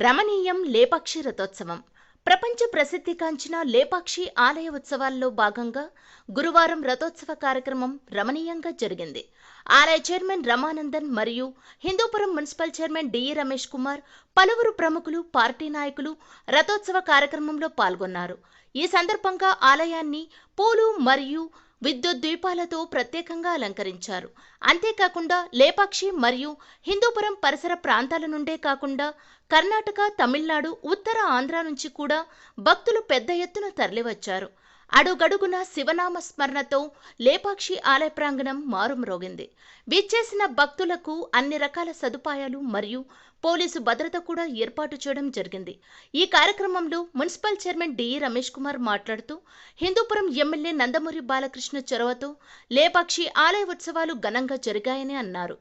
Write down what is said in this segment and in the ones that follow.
రమణీయం లేపాక్షి రథోత్సవం ప్రపంచ ప్రసిద్ధిగాంచిన లేపాక్షి ఆలయ ఉత్సవాల్లో భాగంగా గురువారం రథోత్సవ కార్యక్రమం రమణీయంగా జరిగింది. ఆలయ చైర్మన్ రమానందన్ మరియు Hindupuram municipal chairman D Ramesh Kumar, పలువురు ప్రముఖులు, పార్టీ నాయకులు రథోత్సవ కార్యక్రమంలో పాల్గొన్నారు. ఈ సందర్భంగా ఆలయాన్ని పూలు మరియు విద్యుత్ దీపాలతో ప్రత్యేకంగా అలంకరించారు. అంతేకాకుండా లేపాక్షి మరియు హిందూపురం పరిసర ప్రాంతాల నుండే కాకుండా కర్ణాటక, తమిళనాడు, ఉత్తర ఆంధ్ర నుంచి కూడా భక్తులు పెద్ద ఎత్తున తరలివచ్చారు. అడుగడుగున శివనామ స్మరణతో లేపాక్షి ఆలయ ప్రాంగణం మారుమ్రోగింది. విచ్చేసిన భక్తులకు అన్ని రకాల సదుపాయాలు మరియు పోలీసు భద్రత కూడా ఏర్పాటు చేయడం జరిగింది. ఈ కార్యక్రమంలో municipal chairman D Ramesh Kumar మాట్లాడుతూ, హిందూపురం ఎమ్మెల్యే నందమూరి బాలకృష్ణ చొరవతో లేపాక్షి ఆలయ ఉత్సవాలు ఘనంగా జరిగాయని అన్నారు.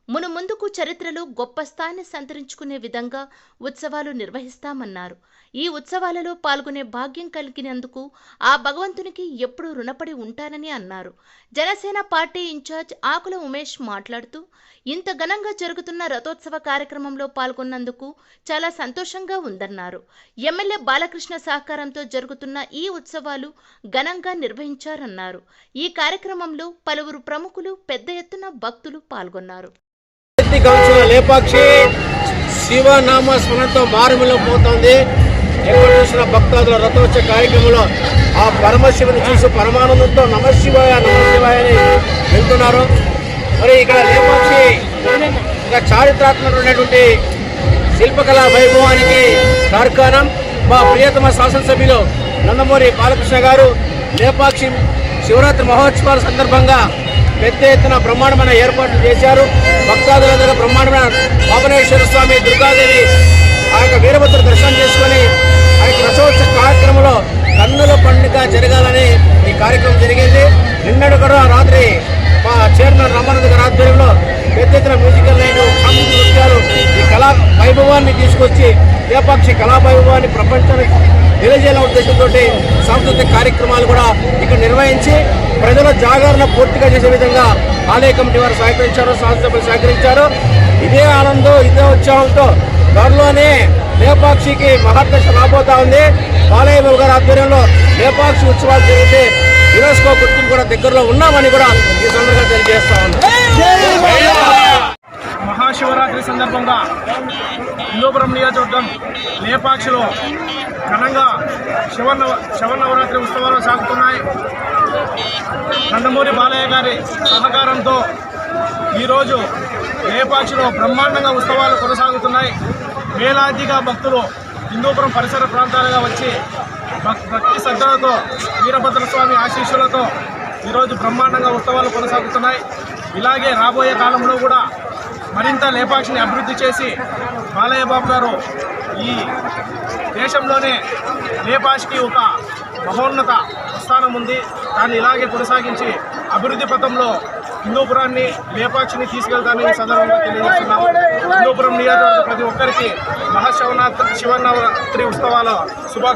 మునుముందుకు చరిత్రలో గొప్ప స్థాయిని సంతరించుకునే విధంగా ఉత్సవాలు నిర్వహిస్తామన్నారు. ఈ ఉత్సవాలలో పాల్గొనే భాగ్యం కలిగినందుకు ఆ భగవంతునికి ఎప్పుడూ రుణపడి ఉంటానని అన్నారు. జనసేన పార్టీ ఇన్ఛార్జ్ ఆకుల ఉమేష్ మాట్లాడుతూ, ఇంత ఘనంగా జరుగుతున్న రథోత్సవ కార్యక్రమంలో పాల్గొన్నందుకు చాలా సంతోషంగా ఉందన్నారు. ఎమ్మెల్యే బాలకృష్ణ సహకారంతో జరుగుతున్న ఈ ఉత్సవాలు ఘనంగా నిర్వహించారన్నారు. ఈ కార్యక్రమంలో పలువురు ప్రముఖులు, పెద్ద ఎత్తున భక్తులు పాల్గొన్నారు. లేపాక్షి శివనామ స్మరణతో మారుమూలపోతోంది. ఎక్కడ చూసిన భక్తాదుల రథోత్సవ కార్యక్రమంలో ఆ పరమశివుని చూసి పరమానందంతో నమశివాయ అని వెళ్తున్నారు. మరి ఇక్కడ లేపాక్షి ఒక చారిత్రాత్మకమైనటువంటి శిల్పకళా వైభవానికి కార్ఖానం. మా ప్రియతమ శాసనసభ్యులు నందమూరి బాలకృష్ణ గారు లేపాక్షి శివరాత్రి మహోత్సవాల సందర్భంగా పెద్ద ఎత్తున బ్రహ్మాండమైన ఏర్పాట్లు చేశారు. భక్తాదులందరూ బ్రహ్మాండమైన పాపనేశ్వర స్వామి, దుర్గాదేవి ఆ యొక్క వీరభద్ర దర్శనం చేసుకొని ఆ యొక్క రథోత్సవ కార్యక్రమంలో కన్నుల పండుగ జరగాలని ఈ కార్యక్రమం జరిగింది. నిన్నటి కూడా రాత్రి మా చైర్మన్ రమానంద్ గారి ఆధ్వర్యంలో పెద్ద ఎత్తున మ్యూజికల్ నైట్, సాంస్కృతిక నృత్యాలు, ఈ కళా వైభవాన్ని తీసుకొచ్చి లేపాక్షి కళా వైభవాన్ని ప్రపంచానికి తెలియజేయాలనే ఉద్దేశంతో సాంస్కృతిక కార్యక్రమాలు కూడా ఇక్కడ నిర్వహించి ప్రజల జాగరణ పూర్తిగా చేసే విధంగా ఆలయ కమిటీ వారు సహకరించారు, శాసనసభ్యులు సహకరించారు. ఇదే ఆనందం, ఇదే ఉత్సాహంతో త్వరలోనే లేపాక్షికి మహర్దశ రాబోతా ఉంది. బాలయ్య బాబు గారి ఆధ్వర్యంలో లేపాక్షి ఉత్సవాలు జరిగితే యునెస్కో గుర్తింపు కూడా దగ్గరలో ఉన్నామని కూడా ఈ సందర్భంగా తెలియజేస్తా ఉన్నాం. మహాశివరాత్రి సందర్భంగా హిందూపురం నియోజకవర్గం లేపాక్షిలో ఘనంగా శివనవరాత్రి ఉత్సవాలు సాగుతున్నాయి. నందమూరి బాలయ్య గారి సహకారంతో ఈరోజు లేపాక్షిలో బ్రహ్మాండంగా ఉత్సవాలు కొనసాగుతున్నాయి. వేలాదిగా భక్తులు హిందూపురం పరిసర ప్రాంతాలుగా వచ్చి భక్తి శ్రద్ధలతో వీరభద్ర స్వామి ఆశీస్సులతో ఈరోజు బ్రహ్మాండంగా ఉత్సవాలు కొనసాగుతున్నాయి. ఇలాగే రాబోయే కాలంలో కూడా మరింత లేపాక్షిని అభివృద్ధి చేసి బాలయ్య బాబు గారు ఈ దేశంలోనే లేపాక్షికి ఒక మహోన్నత స్థానం ఉంది. దాన్ని ఇలాగే కొనసాగించి అభివృద్ధి పథంలో హిందూపురాన్ని, లేపాక్షిని తీసుకెళ్తానని సందర్భంగా తెలియజేస్తున్నాము. హిందూపురం నియోజకవర్గ ప్రతి ఒక్కరికి శివనవరాత్రి ఉత్సవాల శుభాకాంక్షలు.